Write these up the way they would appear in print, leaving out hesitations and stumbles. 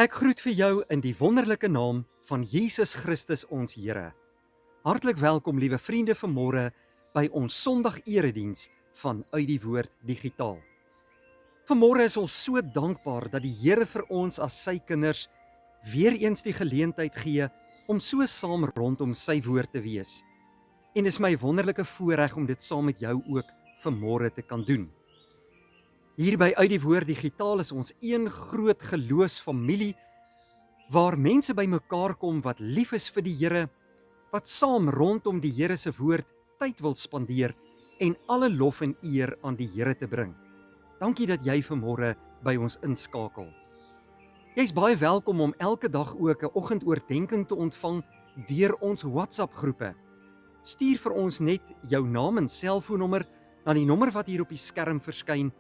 Ek groet vir jou in die wonderlike naam van Jesus Christus ons Here. Hartlik welkom liewe vriende vanmôre by ons Sondag erediens van Uit die Woord Digitaal. Vanmôre is ons so dankbaar dat die Here vir ons as sy kinders weer eens die geleentheid gee om so saam rondom sy woord te wees. En is my wonderlike voorreg om dit saam met jou ook vanmôre te kan doen. Hier by Uit die Woord Digitaal is ons een groot geloofsfamilie waar mense by mekaar kom wat lief is vir die Here, wat saam rondom die Here se woord tyd wil spandeer en alle lof en eer aan die Here te bring. Dankie dat jy vanmôre by ons inskakel. Jy's baie welkom om elke dag ook 'n oggendoordenkings te ontvang deur ons WhatsApp groepe. Stuur vir ons net jou naam en selfoonnommer na die nommer wat hier op die skerm verskyn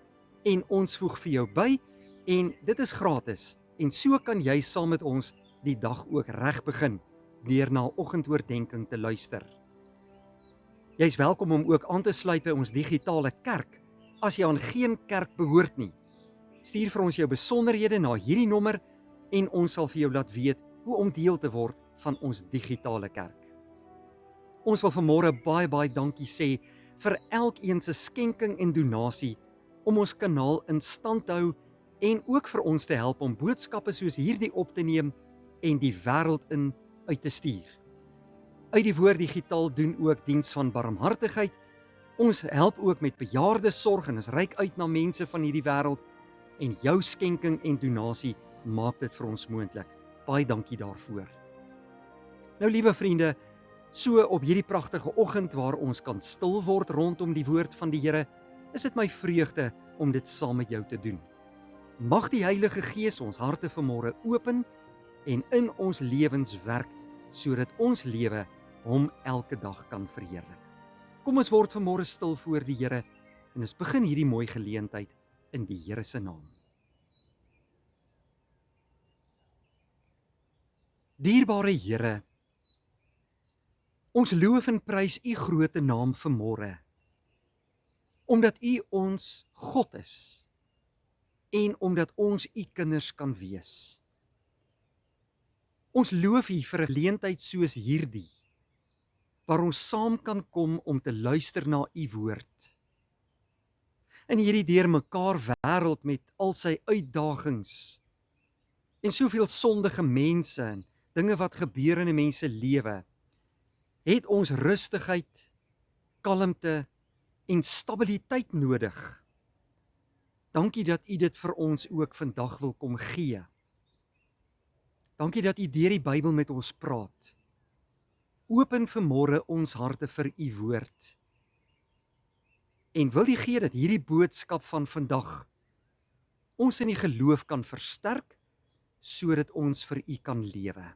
en ons voeg vir jou by en dit is gratis en so kan jy saam met ons die dag ook reg begin deur na oggendoordenkings te luister. Jy's welkom om ook aan te sluit by ons digitale kerk as jy aan geen kerk behoort nie. Stuur vir ons jou besonderhede na hierdie nommer en ons sal vir jou laat weet hoe om deel te word van ons digitale kerk. Ons wil vanmôre baie dankie sê vir elkeen se skenking en donasie om ons kanaal in stand te hou en ook vir ons te help om boodskappe soos hierdie op te neem en die wêreld in uit te stuur. Uit die Woord Digitaal doen ook diens van barmhartigheid. Ons help ook met bejaardesorg en ons reik uit na mense van hierdie wêreld en jou skenking en donasie maak dit vir ons moontlik. Baie dankie daarvoor. Nou liewe vriende, so op hierdie pragtige oggend waar ons kan stil word rondom die woord van die Here, is dit my vreugde om dit saam met jou te doen. Mag die Heilige Gees ons harte vanmôre open en in ons lewens werk sodat ons lewe hom elke dag kan verheerlik. Kom ons word vanmôre stil voor die Here en ons begin hierdie mooi geleentheid in die Here se naam. Dierbare Here, ons loof en prys u groote naam vanmôre, omdat u ons God is en omdat ons u kinders kan wees. Ons loof u vir 'n geleentheid soos hierdie, waar ons saam kan kom om te luister na u woord. In hierdie deurmekaar wêreld met al sy uitdagings en soveel sondige mense en dinge wat gebeur in 'n mens se lewe, het ons rustigheid, kalmte en stabiliteit nodig. Dankie dat u dit vir ons ook vandag wil kom gee. Dankie dat u deur die Bybel met ons praat. Open vanmôre ons harte vir u woord. En wil u gee dat hierdie boodskap van vandag ons in die geloof kan versterk, sodat ons vir u kan lewe.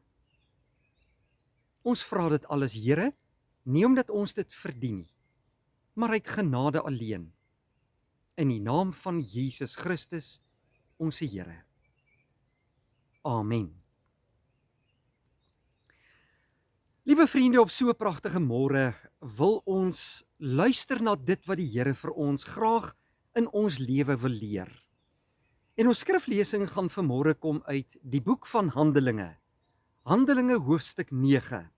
Ons vra dit alles, Here, nie omdat ons dit verdien nie, maar uit genade alleen. In die naam van Jesus Christus, ons Here. Amen. Liewe vriende, op so 'n pragtige môre wil ons luister na dit wat die Here vir ons graag in ons lewe wil leer. En ons skriflesing gaan vanmôre kom uit die boek van Handelinge. Handelinge hoofstuk 9.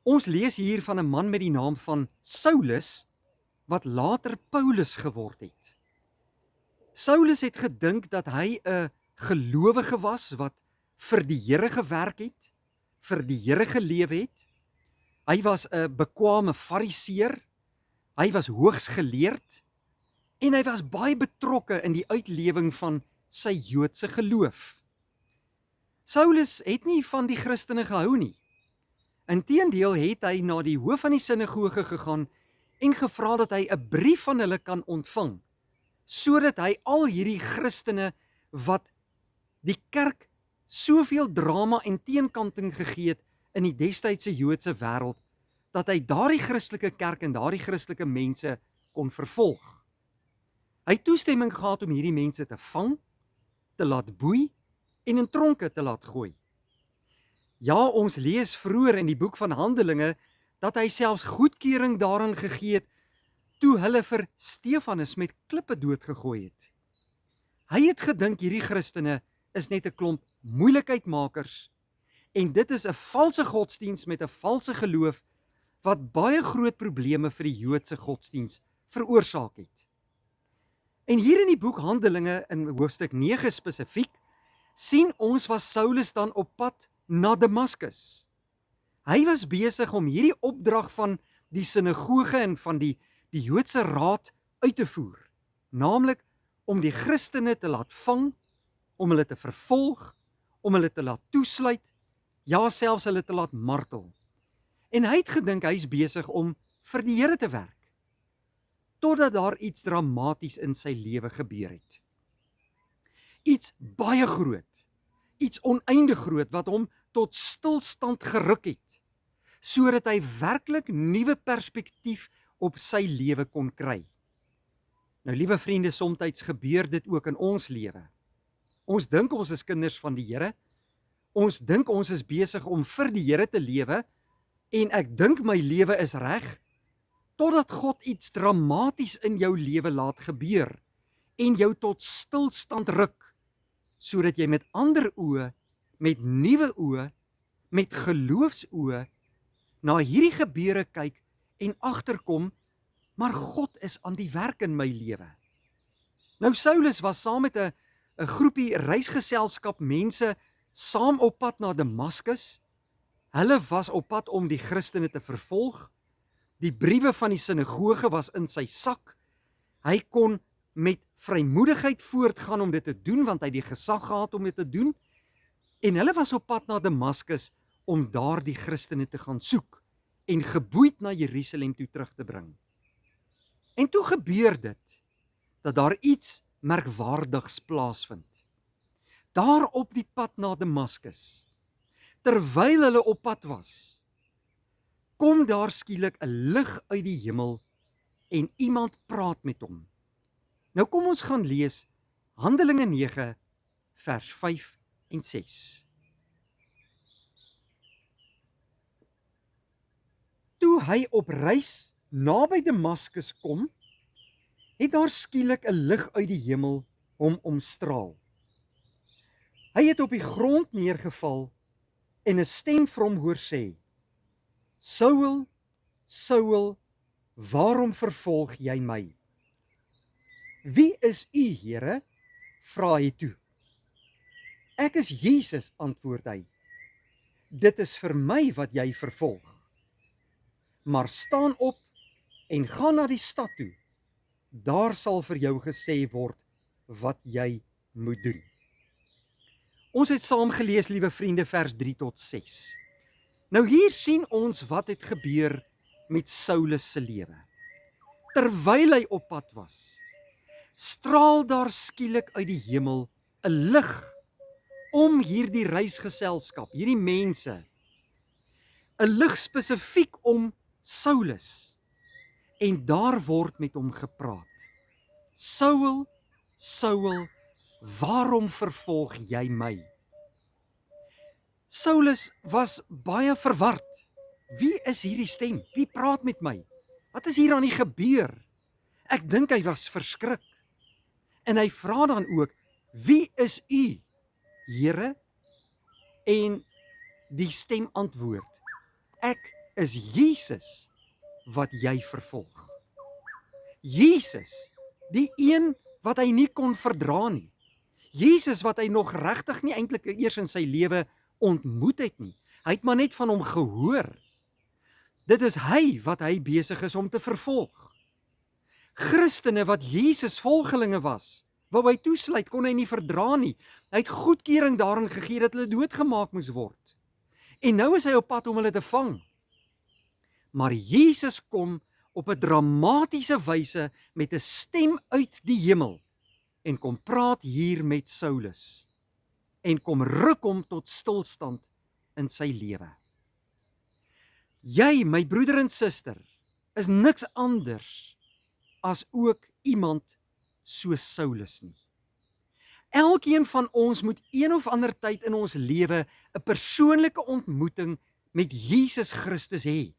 Ons lees hier van 'n man met die naam van Saulus, wat later Paulus geword het. Saulus het gedink dat hy 'n gelowige was wat vir die Here gewerk het, vir die Here geleef het. Hy was 'n bekwame fariseer, hy was hoogs geleerd en hy was baie betrokke in die uitlewing van sy Joodse geloof. Saulus het nie van die Christene gehou nie. Inteendeel het hy na die hoof van die sinagoge gegaan en gevra dat hy 'n brief van hulle kan ontvang, sodat hy al hierdie Christene wat die kerk soveel drama en teenkanting gegee het in die destydse Joodse wêreld, dat hy daardie Christelike kerk en daardie Christelike mense kon vervolg. Hy het toestemming gehad om hierdie mense te vang, te laat boei en in tronke te laat gooi. Ja, ons lees vroeër in die boek van Handelinge dat hy selfs goedkeuring daaraan gegee het toe hulle vir Stefanus met klippe doodgegooi het. Hy het gedink hierdie Christene is net 'n klomp moeilikheidmakers en dit is 'n valse godsdiens met 'n valse geloof wat baie groot probleme vir die Joodse godsdiens veroorsaak het. En hier in die boek Handelinge in hoofstuk 9 spesifiek, sien ons was Saulus dan op pad na Damaskus. Hy was besig om hierdie opdrag van die sinagoge en van die Joodse raad uit te voer, naamlik om die Christene te laat vang, om hulle te vervolg, om hulle te laat toesluit, ja selfs hulle te laat martel. En hy het gedink hy is besig om vir die Here te werk, totdat daar iets dramaties in sy lewe gebeur het. Iets baie groot, iets oneindig groot wat hom tot stilstand geruk het, sodat hy werklik nuwe perspektief op sy lewe kon kry. Nou liewe vriende, soms gebeur dit ook in ons lewe. Ons dink ons is kinders van die Here, ons dink ons is besig om vir die Here te lewe, en ek dink my lewe is reg, totdat God iets dramaties in jou lewe laat gebeur, en jou tot stilstand ruk, sodat jy met ander oë, met nuwe oë, met geloofsoë, na hierdie gebeure kyk en agterkom, maar God is aan die werk in my lewe. Nou Saulus was saam met 'n groepie reisgeselskap mense saam op pad na Damaskus. Hulle was op pad om die Christene te vervolg. Die briewe van die sinagoge was in sy sak. Hy kon met vrymoedigheid voortgaan om dit te doen, want hy het die gesag gehad om dit te doen. En hulle was op pad na Damaskus om daar die Christene te gaan soek en geboeid na Jerusalem toe terug te bring. En toe gebeur dit, dat daar iets merkwaardigs plaasvind. Daar op die pad na Damaskus, terwyl hulle op pad was, kom daar skielik 'n lig uit die hemel en iemand praat met hom. Nou kom ons gaan lees Handelinge 9 vers 5 en 6. Toe hy op reis naby Damaskus kom, het daar skielik 'n lig uit die hemel hom omstraal. Hy het op die grond neergeval en 'n stem vir hom hoor sê: Saul, Saul, waarom vervolg jy my? Wie is u, Here? Vra hy toe. Ek is Jesus, antwoord hy. Dit is vir my wat jy vervolg. Maar staan op en gaan na die stad toe. Daar sal vir jou gesê word wat jy moet doen. Ons het saam gelees, liewe vriende, vers 3 tot 6. Nou hier sien ons wat het gebeur met Saulus se lewe. Terwyl hy op pad was, straal daar skielik uit die hemel 'n lig om hierdie reisgeselskap, hierdie mense. 'n Lig spesifiek om Saulus. En daar word met hom gepraat. Saul, Saul, waarom vervolg jy my? Saulus was baie verward. Wie is hierdie stem? Wie praat met my? Wat is hier aan die gebeur? Ek dink hy was verskrik. En hy vra dan ook, wie is u, Here? En die stem antwoord, ek is Jesus wat jy vervolg. Jesus, die een wat hy nie kon verdra nie. Jesus wat hy nog regtig nie eintlik eers in sy lewe ontmoet het nie. Hy het maar net van hom gehoor. Dit is hy wat hy besig is om te vervolg. Christene wat Jesus volgelinge was, wou hy toesluit, kon hy nie verdra nie. Hy het goedkeuring daarin gegee dat hulle doodgemaak moes word. En nou is hy op pad om hulle te vang. Maar Jesus kom op 'n dramatiese wyse met 'n stem uit die hemel en kom praat hier met Saulus en kom ruk hom tot stilstand in sy lewe. Jy, my broeder en suster, is niks anders as ook iemand soos Saulus nie. Elkeen van ons moet een of ander tyd in ons lewe 'n persoonlike ontmoeting met Jesus Christus hê.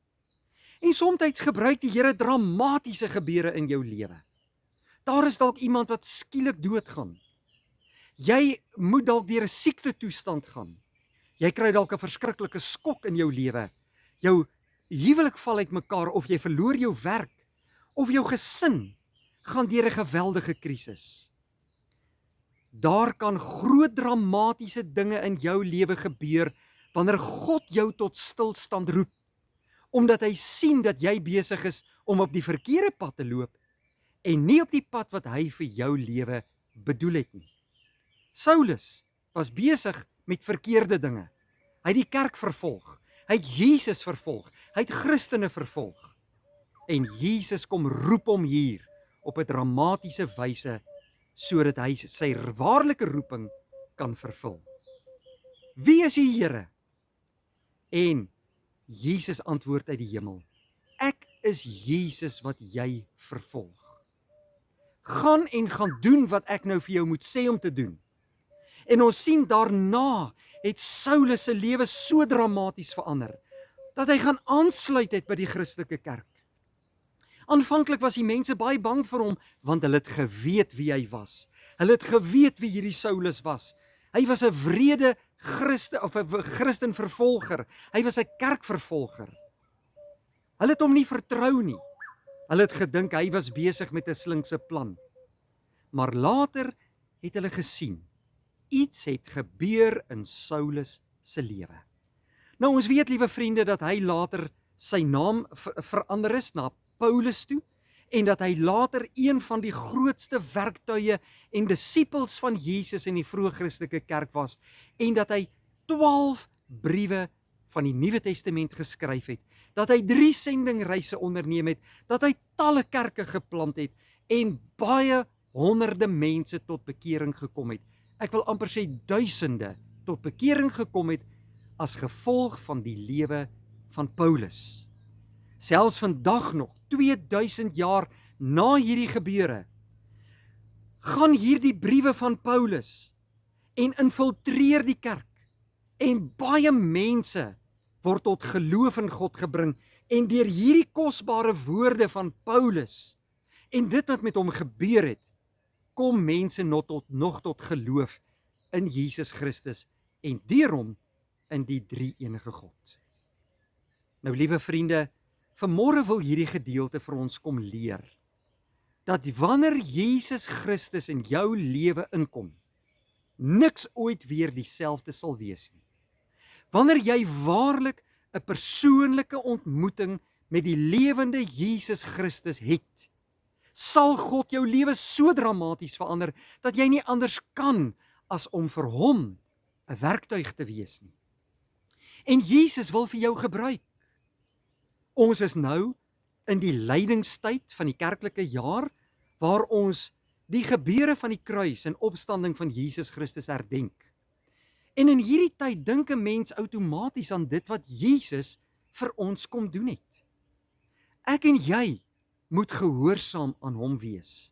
En soms gebruik die Here dramatiese gebeure in jou lewe. Daar is dalk iemand wat skielik doodgaan. Jy moet dalk deur 'n siekte toestand gaan. Jy kry dalk 'n verskriklike skok in jou lewe. Jou huwelik val uitmekaar of jy verloor jou werk of jou gesin gaan deur 'n geweldige krisis. Daar kan groot dramatiese dinge in jou lewe gebeur wanneer God jou tot stilstand roep, omdat hy sien dat jy besig is om op die verkeerde pad te loop en nie op die pad wat hy vir jou lewe bedoel het nie. Saulus was besig met verkeerde dinge. Hy het die kerk vervolg, hy het Jesus vervolg, hy het Christene vervolg. En Jesus kom roep hom hier op 'n dramatiese wyse sodat hy sy waarlike roeping kan vervul. Wie is die Here? En Jesus antwoord uit die hemel: Ek is Jesus wat jy vervolg. Gaan en gaan doen wat ek nou vir jou moet sê om te doen. En ons sien daarna het Saulus se lewe so dramaties verander, dat hy gaan aansluit het by die Christelike kerk. Aanvanklik was die mense baie bang vir hom, want hulle het geweet wie hy was. Hulle het geweet wie hierdie Saulus was. Hy was 'n wrede Christenvervolger. Hy was 'n kerkvervolger. Hulle het hom nie vertrou nie. Hulle het gedink hy was besig met 'n slinkse plan. Maar later het hulle gesien, iets het gebeur in Saulus se lewe. Nou ons weet, liewe vriende, dat hy later sy naam verander is na Paulus toe, en dat hy later een van die grootste werktuie en disippels van Jesus in die vroeë Christelike kerk was, en dat hy 12 briewe van die Nuwe Testament geskryf het, dat hy 3 sendingreise onderneem het, dat hy talle kerke geplant het, en baie honderde mense tot bekering gekom het. Ek wil amper sê duisende tot bekering gekom het as gevolg van die lewe van Paulus. Selfs vandag nog, 2000 jaar na hierdie gebeure, gaan hierdie briewe van Paulus en infiltreer die kerk, en baie mense word tot geloof in God gebring, en deur hierdie kosbare woorde van Paulus, en dit wat met hom gebeur het, kom mense nog tot geloof in Jesus Christus, en deur hom in die drie-enige God. Nou, liewe vriende, vanmôre wil hierdie gedeelte vir ons kom leer, dat wanneer Jesus Christus in jou lewe inkom, niks ooit weer dieselfde sal wees nie. Wanneer jy waarlik 'n persoonlike ontmoeting met die lewende Jesus Christus het, sal God jou lewe so dramaties verander, dat jy nie anders kan as om vir hom 'n werktuig te wees nie. En Jesus wil vir jou gebruik. Ons is nou in die lydingstyd van die kerklike jaar, waar ons die gebeure van die kruis en opstanding van Jesus Christus herdenk. En in hierdie tyd dink 'n mens outomaties aan dit wat Jesus vir ons kom doen het. Ek en jy moet gehoorsaam aan hom wees.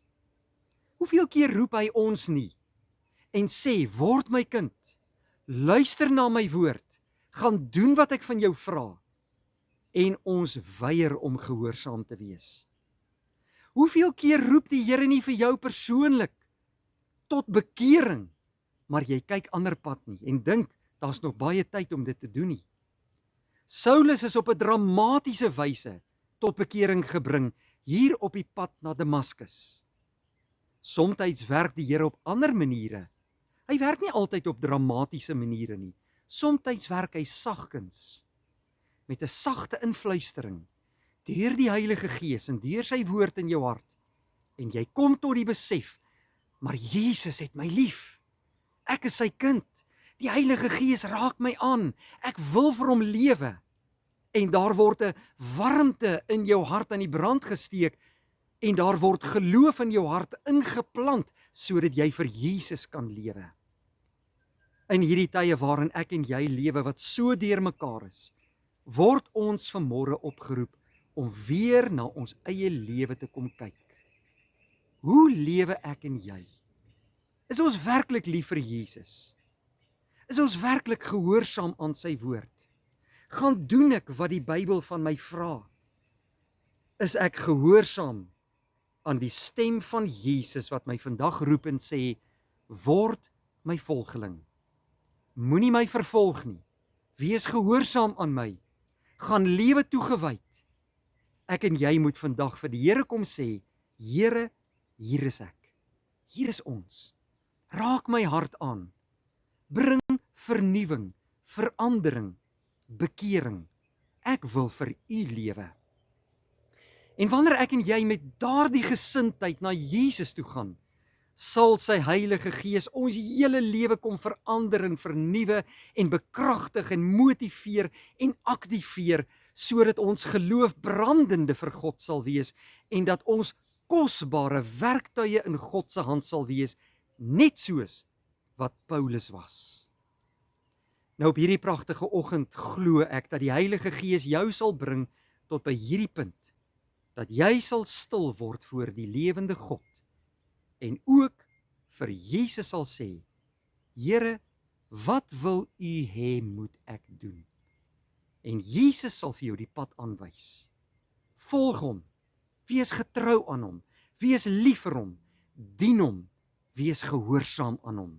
Hoeveel keer roep hy ons nie en sê, word my kind, luister na my woord, gaan doen wat ek van jou vra, en ons weier om gehoorsaam te wees. Hoeveel keer roep die Here nie vir jou persoonlik tot bekering, maar jy kyk ander pad nie en dink, daar's nog baie tyd om dit te doen nie. Saulus is op 'n dramatiese wyse tot bekering gebring, hier op die pad na Damaskus. Somtyds werk die Here op ander maniere. Hy werk nie altyd op dramatiese maniere nie. Somtyds werk hy sagkens, met 'n sagte influistering, deur die Heilige Gees en deur sy woord in jou hart. En jy kom tot die besef, maar Jesus het my lief. Ek is sy kind. Die Heilige Gees raak my aan. Ek wil vir hom lewe. En daar word 'n warmte in jou hart aan die brand gesteek, en daar word geloof in jou hart ingeplant, sodat jy vir Jesus kan lewe. In hierdie tye waarin ek en jy lewe, wat so deurmekaar is, word ons vanmôre opgeroep om weer na ons eie lewe te kom kyk. Hoe lewe ek en jy? Is ons werklik lief vir Jesus? Is ons werklik gehoorsaam aan sy woord? Gaan doen ek wat die Bybel van my vra? Is ek gehoorsaam aan die stem van Jesus wat my vandag roep en sê, word my volgeling. Moenie my vervolg nie. Wees gehoorsaam aan my. Gaan lewe toegewyd. Ek en jy moet vandag vir die Here kom sê, Here, hier is ek. Hier is ons. Raak my hart aan. Bring vernuwing, verandering, bekering. Ek wil vir U lewe. En wanneer ek en jy met daardie gesindheid na Jesus toe gaan, sal sy Heilige Gees ons hele lewe kom verander en vernuwe en bekragtig en motiveer en aktiveer, sodat ons geloof brandende vir God sal wees en dat ons kosbare werktuie in God se hand sal wees, net soos wat Paulus was. Nou op hierdie pragtige oggend glo ek dat die Heilige Gees jou sal bring tot by hierdie punt, dat jy sal stil word voor die lewende God en ook vir Jesus sal sê, Here, wat wil U hê moet ek doen? En Jesus sal vir jou die pad aanwys. Volg hom, wees getrou aan hom, wees lief vir hom, dien hom, wees gehoorsaam aan hom.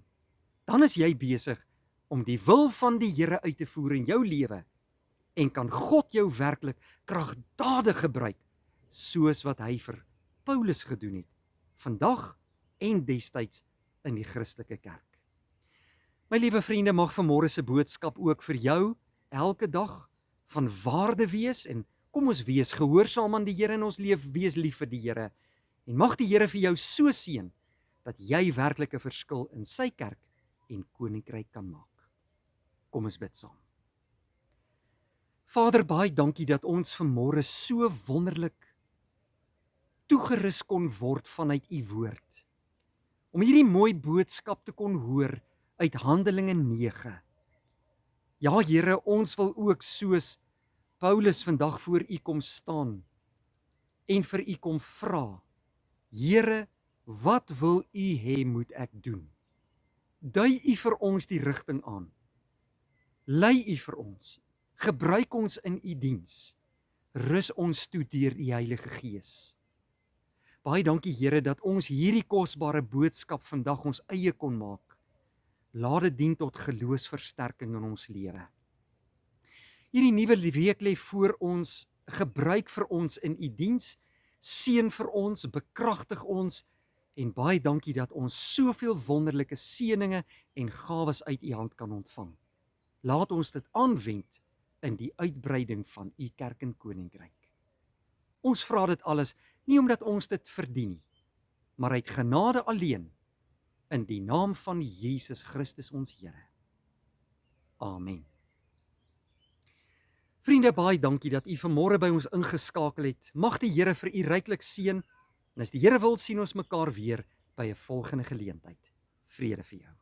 Dan is jy besig om die wil van die Here uit te voer in jou lewe en kan God jou werklik kragtadig gebruik, soos wat hy vir Paulus gedoen het, vandag en destyds in die Christelike kerk. My liewe vriende, mag vanmôre se boodskap ook vir jou elke dag van waarde wees en kom ons wees gehoorsaam aan die Here in ons lewe, wees lief vir die Here en mag die Here vir jou so seën dat jy werklik 'n verskil in sy kerk en koninkryk kan maak. Kom ons bid saam. Vader, baie dankie dat ons vanmôre so wonderlik toegerus kon word vanuit U woord. Om hierdie mooi boodskap te kon hoor uit Handelinge 9. Ja, Here, ons wil ook soos Paulus vandag voor U kom staan en vir U kom vra, Here, wat wil U hê moet ek doen? Dui U vir ons die rigting aan. Lei U vir ons. Gebruik ons in U diens. Rus ons toe deur U Heilige Gees. Baie dankie Here dat ons hierdie kosbare boodskap vandag ons eie kon maak. Laat dit dien tot geloofsversterking in ons lewe. Hierdie nuwe week lê voor ons, gebruik vir ons in U diens, seën vir ons, bekragtig ons en baie dankie dat ons soveel wonderlike seëninge en gawes uit U hand kan ontvang. Laat ons dit aanwend in die uitbreiding van U kerk en koninkryk. Ons vra dit alles nie omdat ons dit verdien nie, maar uit genade alleen, in die naam van Jesus Christus ons Here. Amen. Vriende, baie dankie dat U vanmôre by ons ingeskakel het. Mag die Here vir U ryklik seën en as die Here wil sien ons mekaar weer by 'n volgende geleentheid. Vrede vir jou.